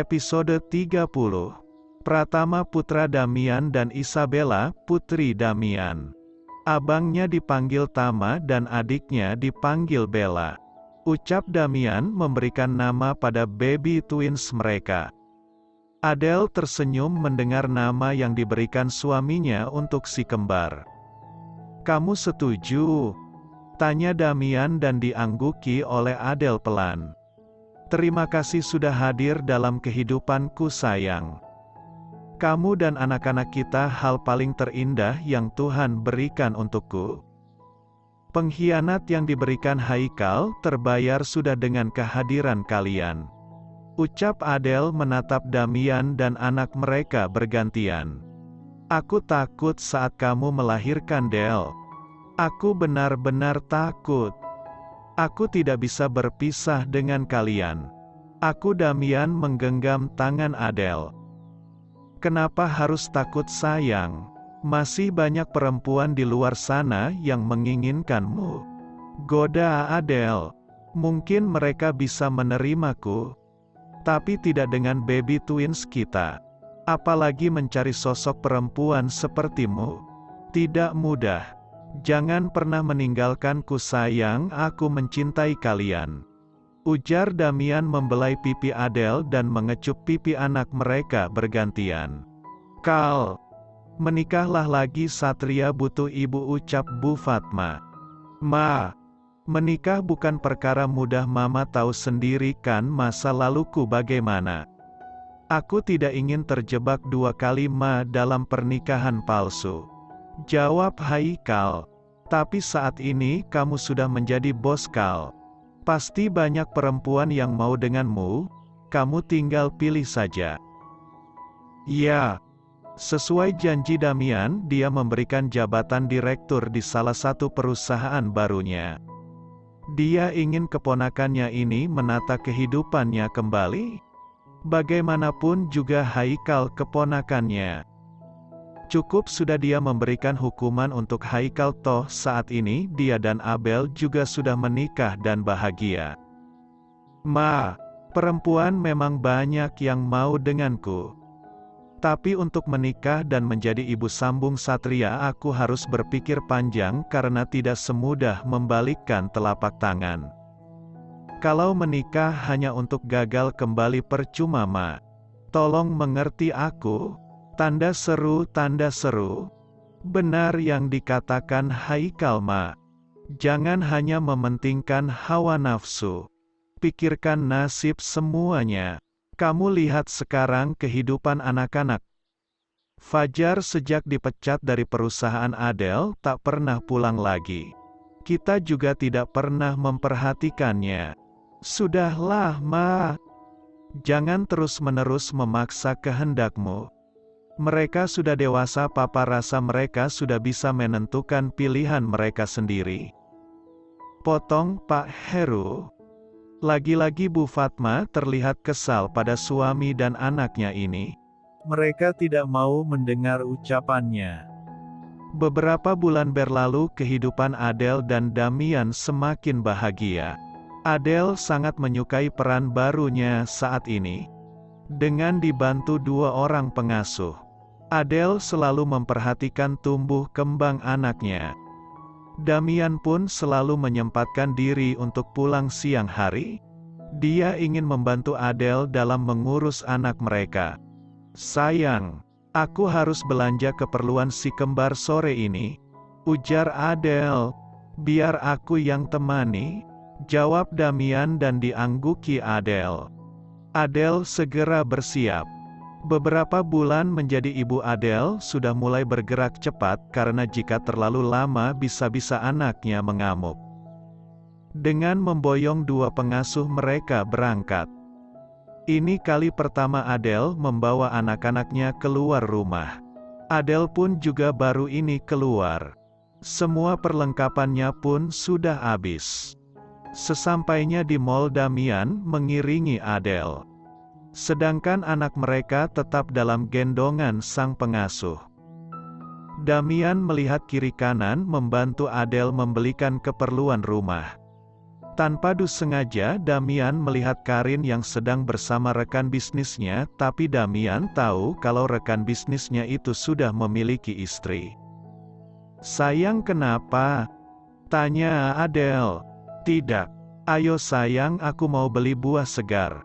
Episode 30. Pratama putra Damian dan Isabella, putri Damian. Abangnya dipanggil Tama dan adiknya dipanggil Bella. Ucap Damian memberikan nama pada baby twins mereka. Adele tersenyum mendengar nama yang diberikan suaminya untuk si kembar. "Kamu setuju?" tanya Damian dan diangguki oleh Adele pelan. "Terima kasih sudah hadir dalam kehidupanku sayang. Kamu dan anak-anak kita hal paling terindah yang Tuhan berikan untukku." Pengkhianat yang diberikan Haikal terbayar sudah dengan kehadiran kalian. Ucap Adele menatap Damian dan anak mereka bergantian. "Aku takut saat kamu melahirkan, Del. Aku benar-benar takut. Aku tidak bisa berpisah dengan kalian." Aku Damian menggenggam tangan Adele. "Kenapa harus takut sayang? Masih banyak perempuan di luar sana yang menginginkanmu." Goda Adele. "Mungkin mereka bisa menerimaku. Tapi tidak dengan baby twins kita. Apalagi mencari sosok perempuan sepertimu. Tidak mudah. Jangan pernah meninggalkanku sayang, aku mencintai kalian." Ujar Damian membelai pipi Adele dan mengecup pipi anak mereka bergantian. "Kal, menikahlah lagi, Satria butuh ibu," ucap Bu Fatma. "Ma, menikah bukan perkara mudah, Mama tahu sendiri kan masa laluku bagaimana. Aku tidak ingin terjebak dua kali, Ma, dalam pernikahan palsu." Jawab Haikal. "Tapi saat ini kamu sudah menjadi bos, Kal. Pasti banyak perempuan yang mau denganmu, kamu tinggal pilih saja." "Ya." Sesuai janji Damian, dia memberikan jabatan direktur di salah satu perusahaan barunya. Dia ingin keponakannya ini menata kehidupannya kembali. Bagaimanapun juga Haikal keponakannya. Cukup sudah dia memberikan hukuman untuk Haikal, toh saat ini dia dan Abel juga sudah menikah dan bahagia. "Ma, perempuan memang banyak yang mau denganku. Tapi untuk menikah dan menjadi ibu," sambung Satria, "aku harus berpikir panjang karena tidak semudah membalikkan telapak tangan. Kalau menikah hanya untuk gagal kembali percuma, Ma. Tolong mengerti aku." Tanda seru, tanda seru. Benar yang dikatakan Haikal, Ma. Jangan hanya mementingkan hawa nafsu. Pikirkan nasib semuanya. Kamu lihat sekarang kehidupan anak-anak. Fajar sejak dipecat dari perusahaan Adele tak pernah pulang lagi. Kita juga tidak pernah memperhatikannya. Sudahlah, Ma. Jangan terus-menerus memaksa kehendakmu. Mereka sudah dewasa, Papa rasa mereka sudah bisa menentukan pilihan mereka sendiri. Potong Pak Heru. Lagi-lagi Bu Fatma terlihat kesal pada suami dan anaknya ini. Mereka tidak mau mendengar ucapannya. Beberapa bulan berlalu, kehidupan Adele dan Damian semakin bahagia. Adele sangat menyukai peran barunya saat ini. Dengan dibantu dua orang pengasuh, Adele selalu memperhatikan tumbuh kembang anaknya. Damian pun selalu menyempatkan diri untuk pulang siang hari. Dia ingin membantu Adele dalam mengurus anak mereka. "Sayang, aku harus belanja keperluan si kembar sore ini," ujar Adele. "Biar aku yang temani," jawab Damian dan diangguki Adele. Adele segera bersiap. Beberapa bulan menjadi ibu, Adele sudah mulai bergerak cepat karena jika terlalu lama bisa-bisa anaknya mengamuk. Dengan memboyong dua pengasuh mereka berangkat. Ini kali pertama Adele membawa anak-anaknya keluar rumah. Adele pun juga baru ini keluar. Semua perlengkapannya pun sudah habis. Sesampainya di mall, Damian mengiringi Adele. Sedangkan anak mereka tetap dalam gendongan sang pengasuh. Damian melihat kiri kanan membantu Adele membelikan keperluan rumah. Tanpa disengaja Damian melihat Karin yang sedang bersama rekan bisnisnya, tapi Damian tahu kalau rekan bisnisnya itu sudah memiliki istri. "Sayang, kenapa?" tanya Adele. "Tidak. Ayo sayang, aku mau beli buah segar,"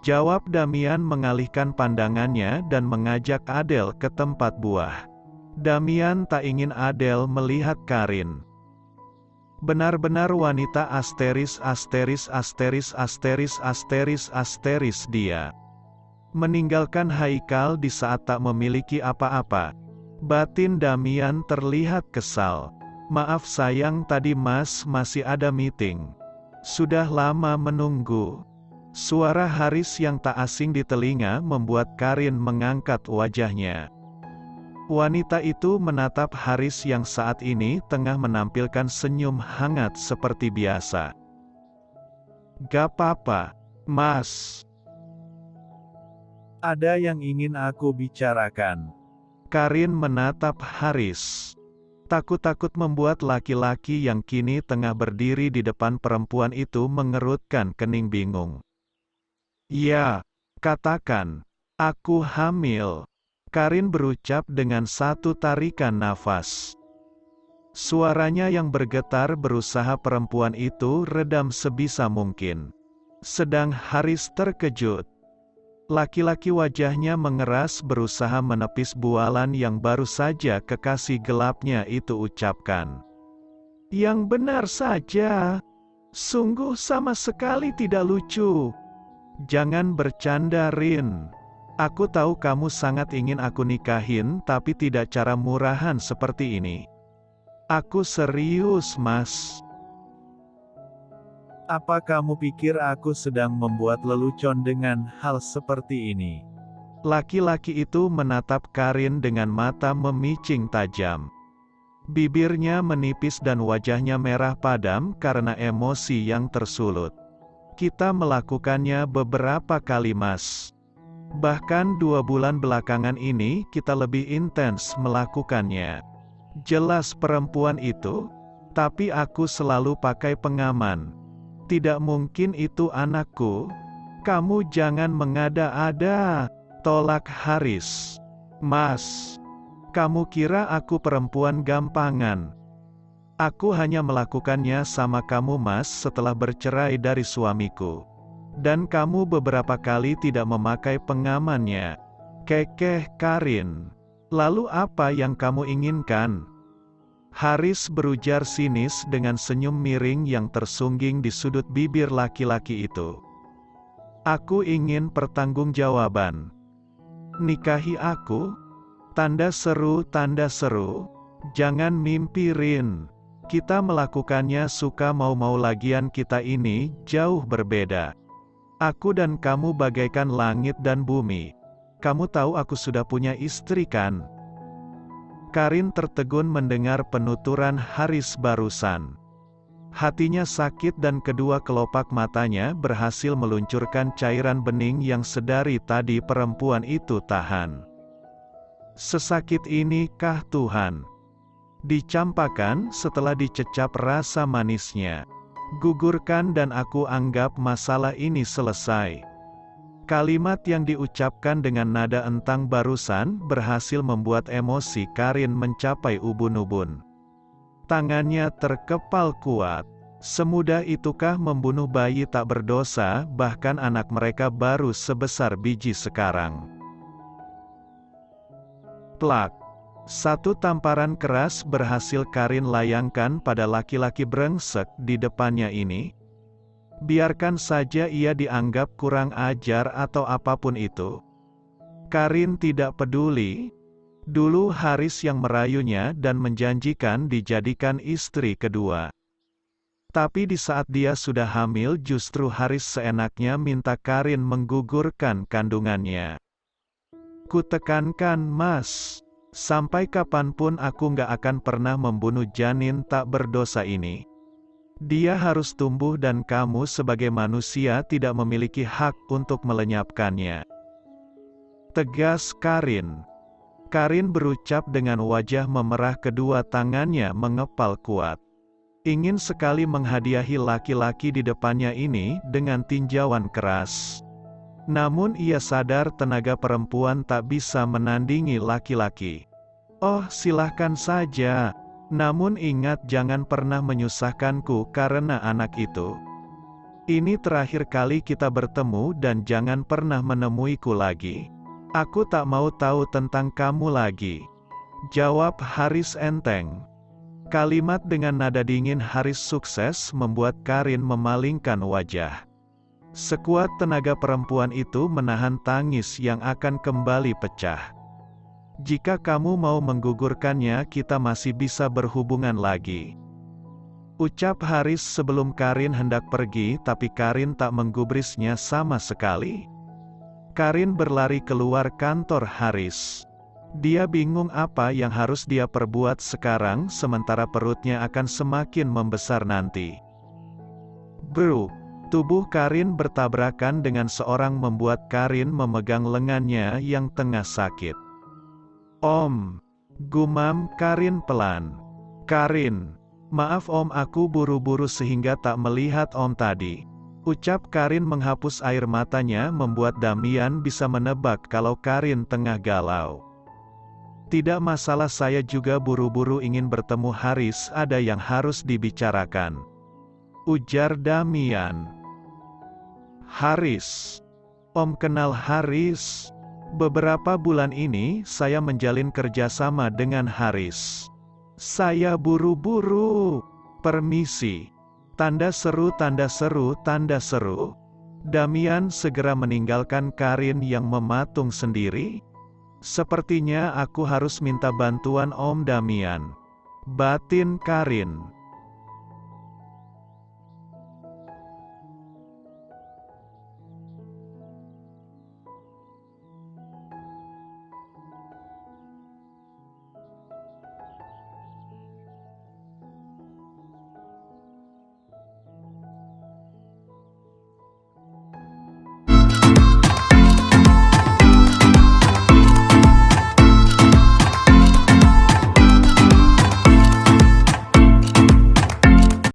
jawab Damian mengalihkan pandangannya dan mengajak Adele ke tempat buah. Damian tak ingin Adele melihat Karin. Benar-benar wanita asteris dia. Meninggalkan Haikal di saat tak memiliki apa-apa. Batin Damian terlihat kesal. "Maaf sayang, tadi Mas masih ada meeting. Sudah lama menunggu." Suara Haris yang tak asing di telinga membuat Karin mengangkat wajahnya. Wanita itu menatap Haris yang saat ini tengah menampilkan senyum hangat seperti biasa. "Gak apa-apa, Mas. Ada yang ingin aku bicarakan." Karin menatap Haris. Takut-takut membuat laki-laki yang kini tengah berdiri di depan perempuan itu mengerutkan kening bingung. "Ya, katakan, aku hamil," Karin berucap dengan satu tarikan nafas. Suaranya yang bergetar berusaha perempuan itu redam sebisa mungkin. Sedang Haris terkejut. Laki-laki wajahnya mengeras berusaha menepis bualan yang baru saja kekasih gelapnya itu ucapkan. "Yang benar saja. Sungguh sama sekali tidak lucu. Jangan bercanda, Rin. Aku tahu kamu sangat ingin aku nikahin, tapi tidak cara murahan seperti ini. Aku serius, Mas." "Apa kamu pikir aku sedang membuat lelucon dengan hal seperti ini?" Laki-laki itu menatap Karin dengan mata memicing tajam. Bibirnya menipis dan wajahnya merah padam karena emosi yang tersulut. "Kita melakukannya beberapa kali, Mas. Bahkan 2 bulan belakangan ini kita lebih intens melakukannya." Jelas perempuan itu, "Tapi aku selalu pakai pengaman. Tidak mungkin itu anakku." "Kamu jangan mengada-ada," tolak Haris. "Mas, kamu kira aku perempuan gampangan? Aku hanya melakukannya sama kamu, Mas, setelah bercerai dari suamiku. Dan kamu beberapa kali tidak memakai pengamannya." Kekeh Karin. "Lalu apa yang kamu inginkan?" Haris berujar sinis dengan senyum miring yang tersungging di sudut bibir laki-laki itu. "Aku ingin pertanggungjawaban. Nikahi aku?" Tanda seru. "Jangan mimpi, Rin. Kita melakukannya suka mau-mau, lagian kita ini jauh berbeda. Aku dan kamu bagaikan langit dan bumi. Kamu tahu aku sudah punya istri, kan?" Karin tertegun mendengar penuturan Haris barusan. Hatinya sakit dan kedua kelopak matanya berhasil meluncurkan cairan bening yang sedari tadi perempuan itu tahan. Sesakit ini kah Tuhan? Dicampakan setelah dicecap rasa manisnya. Gugurkan dan aku anggap masalah ini selesai. Kalimat yang diucapkan dengan nada entang barusan berhasil membuat emosi Karin mencapai ubun-ubun. Tangannya terkepal kuat. Semudah itukah membunuh bayi tak berdosa, bahkan anak mereka baru sebesar biji sekarang? Plak. Satu tamparan keras berhasil Karin layangkan pada laki-laki brengsek di depannya ini. Biarkan saja ia dianggap kurang ajar atau apapun itu. Karin tidak peduli. Dulu Haris yang merayunya dan menjanjikan dijadikan istri kedua. Tapi di saat dia sudah hamil justru Haris seenaknya minta Karin menggugurkan kandungannya. "Kutekankan, Mas. Sampai kapanpun aku nggak akan pernah membunuh janin tak berdosa ini. Dia harus tumbuh dan kamu sebagai manusia tidak memiliki hak untuk melenyapkannya." Tegas Karin. Karin berucap dengan wajah memerah, kedua tangannya mengepal kuat. Ingin sekali menghadiahi laki-laki di depannya ini dengan tinjauan keras. Namun ia sadar tenaga perempuan tak bisa menandingi laki-laki. Oh, silahkan saja. Namun ingat jangan pernah menyusahkanku karena anak itu. Ini terakhir kali kita bertemu dan jangan pernah menemuiku lagi. Aku tak mau tahu tentang kamu lagi. Jawab Haris enteng. Kalimat dengan nada dingin Haris sukses membuat Karin memalingkan wajah. Sekuat tenaga perempuan itu menahan tangis yang akan kembali pecah. Jika kamu mau menggugurkannya, kita masih bisa berhubungan lagi. Ucap Haris sebelum Karin hendak pergi, tapi Karin tak menggubrisnya sama sekali. Karin berlari keluar kantor Haris. Dia bingung apa yang harus dia perbuat sekarang, sementara perutnya akan semakin membesar nanti. Bruk! Tubuh Karin bertabrakan dengan seorang membuat Karin memegang lengannya yang tengah sakit. Om! Gumam Karin pelan. Karin! Maaf om, aku buru-buru sehingga tak melihat om tadi. Ucap Karin menghapus air matanya membuat Damian bisa menebak kalau Karin tengah galau. Tidak masalah, saya juga buru-buru ingin bertemu Haris, ada yang harus dibicarakan. Ujar Damian. Haris. Om kenal Haris. Beberapa bulan ini, saya menjalin kerjasama dengan Haris. Saya buru-buru. Permisi. Tanda seru, tanda seru, tanda seru. Damian segera meninggalkan Karin yang mematung sendiri. Sepertinya aku harus minta bantuan Om Damian. Batin Karin.